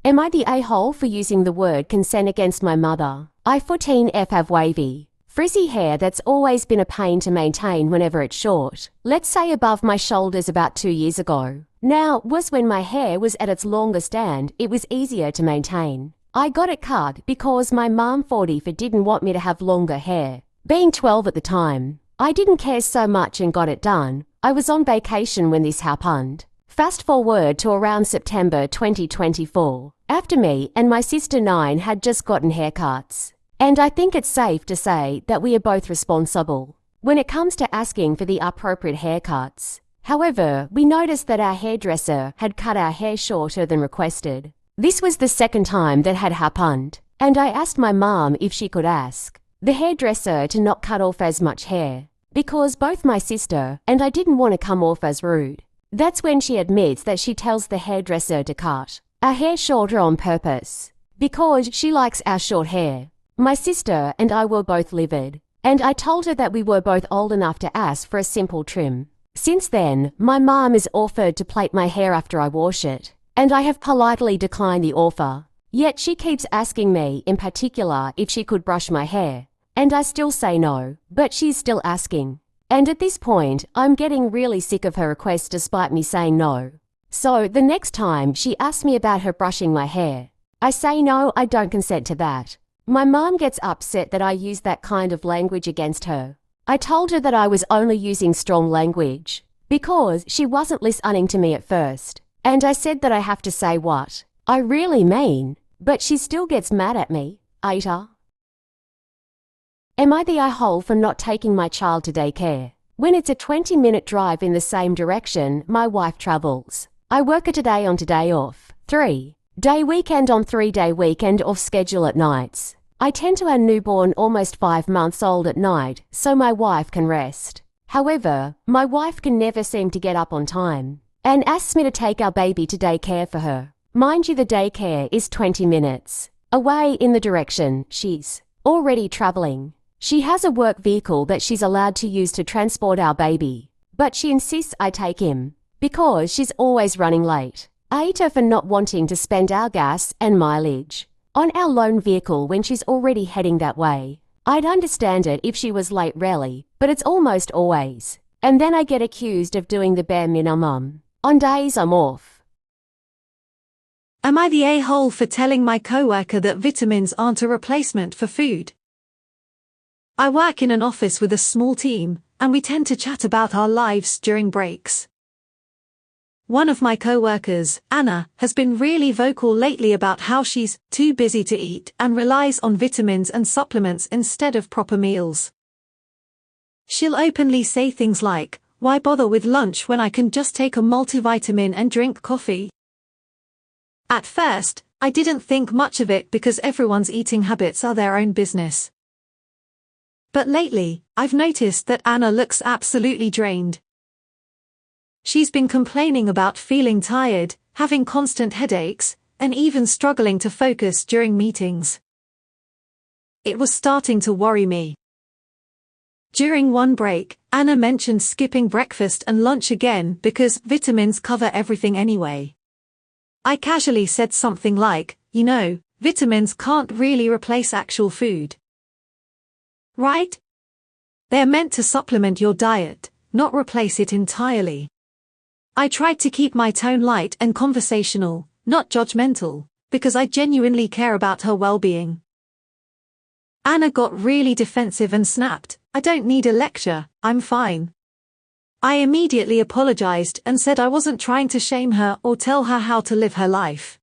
Am I the a-hole for using the word consent against my mother? I14F have wavy, frizzy hair that's always been a pain to maintain whenever it's short. Let's say above my shoulders about 2 years ago. Now, was when my hair was at its longest and it was easier to maintain. I got it cut because my mom 40 didn't want me to have longer hair. Being 12 at the time, I didn't care so much and got it done. I was on vacation when this happened. Fast forward to around September 2024, after me and my sister 9 had just gotten haircuts. And I think it's safe to say that we are both responsible when it comes to asking for the appropriate haircuts. However, we noticed that our hairdresser had cut our hair shorter than requested. This was the second time that had happened, and I asked my mom if she could ask the hairdresser to not cut off as much hair, because both my sister and I didn't want to come off as rude. That's when she admits that she tells the hairdresser to cut our hair shorter on purpose, because she likes our short hair. My sister and I were both livid, and I told her that we were both old enough to ask for a simple trim. Since then, my mom has offered to plait my hair after I wash it, and I have politely declined the offer. Yet she keeps asking me, in particular, if she could brush my hair, and I still say no, but she's still asking. And at this point, I'm getting really sick of her requests despite me saying no. So the next time she asks me about her brushing my hair, I say no, I don't consent to that. My mom gets upset that I use that kind of language against her. I told her that I was only using strong language because she wasn't listening to me at first. And I said that I have to say what I really mean, but she still gets mad at me. Aita. Am I the a-hole for not taking my child to daycare? When it's a 20-minute drive in the same direction, my wife travels. I work a today on today off, 3-day weekend on 3-day weekend off schedule at nights. I tend to have newborn almost 5 months old at night, so my wife can rest. However, my wife can never seem to get up on time and asks me to take our baby to daycare for her. Mind you, the daycare is 20 minutes away in the direction she's already traveling. She has a work vehicle that she's allowed to use to transport our baby, but she insists I take him because she's always running late. I hate her for not wanting to spend our gas and mileage on our lone vehicle when she's already heading that way. I'd understand it if she was late rarely, but it's almost always. And then I get accused of doing the bare minimum on days I'm off. Am I the a-hole for telling my coworker that vitamins aren't a replacement for food? I work in an office with a small team, and we tend to chat about our lives during breaks. One of my coworkers, Anna, has been really vocal lately about how she's too busy to eat and relies on vitamins and supplements instead of proper meals. She'll openly say things like, "Why bother with lunch when I can just take a multivitamin and drink coffee?" At first, I didn't think much of it because everyone's eating habits are their own business. But lately, I've noticed that Anna looks absolutely drained. She's been complaining about feeling tired, having constant headaches, and even struggling to focus during meetings. It was starting to worry me. During one break, Anna mentioned skipping breakfast and lunch again because vitamins cover everything anyway. I casually said something like, vitamins can't really replace actual food. Right? They're meant to supplement your diet, not replace it entirely. I tried to keep my tone light and conversational, not judgmental, because I genuinely care about her well-being. Anna got really defensive and snapped, "I don't need a lecture, I'm fine." I immediately apologized and said I wasn't trying to shame her or tell her how to live her life.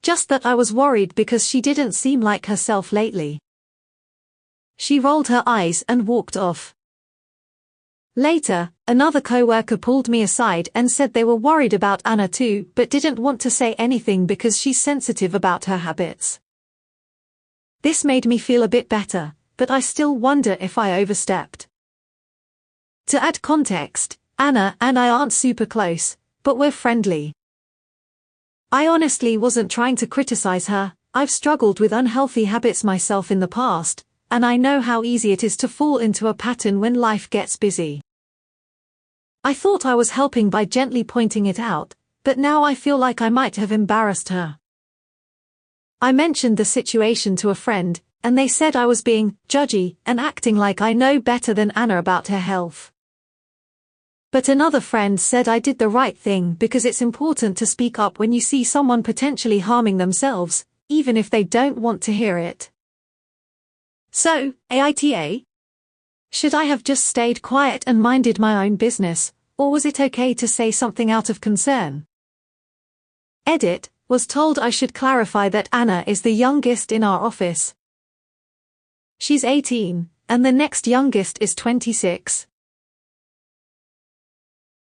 Just that I was worried because she didn't seem like herself lately. She rolled her eyes and walked off. Later, another coworker pulled me aside and said they were worried about Anna too, but didn't want to say anything because she's sensitive about her habits. This made me feel a bit better, but I still wonder if I overstepped. To add context, Anna and I aren't super close, but we're friendly. I honestly wasn't trying to criticize her. I've struggled with unhealthy habits myself in the past, and I know how easy it is to fall into a pattern when life gets busy. I thought I was helping by gently pointing it out, but now I feel like I might have embarrassed her. I mentioned the situation to a friend, and they said I was being judgy and acting like I know better than Anna about her health. But another friend said I did the right thing because it's important to speak up when you see someone potentially harming themselves, even if they don't want to hear it. So, AITA? Should I have just stayed quiet and minded my own business, or was it okay to say something out of concern? Edit, was told I should clarify that Anna is the youngest in our office. She's 18, and the next youngest is 26.